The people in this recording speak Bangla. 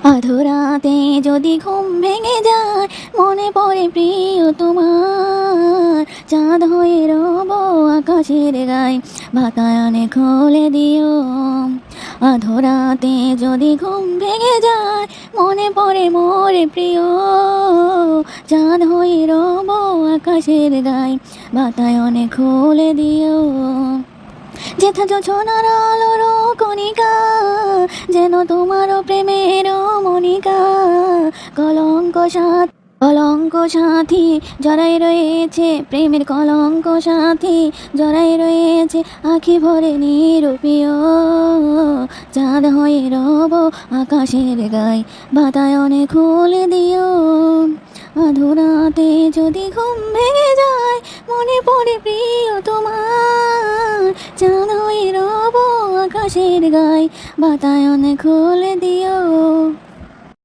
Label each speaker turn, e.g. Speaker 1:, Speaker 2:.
Speaker 1: আধরাতে যদি ঘুম ভেঙে যায়, মনে পড়ে প্রিয় তোমার। চাঁদ হয়ে রব আকাশের গায়ে, বাতায়নে খুলে দিও। আধরাতে যদি ঘুম ভেঙে যায়, মনে পড়ে মোরে প্রিয়। চাঁদ হয়ে রব আকাশের গায়ে, বাতায়নে খুলে দিও। যেথা যোছনার আলোর কণিকা, যেন তোমারও প্রেমের মনিকা। কলঙ্ক সাথী জড়াই রয়েছে, প্রেমের কলঙ্ক সাথী জড়াই রয়েছে। আখি ভরে নিরূপীয়, চাঁদ হয়ে রব আকাশের গায়ে, বাতায়নে খুলে দিও। আধরাতে যদি ঘুম ভেঙে যায়, মনে পড়ে প্রিয় তোমার। চাঁদ হয়ে রব আকাশের গায়ে, বাতায়নে খুলে দিও।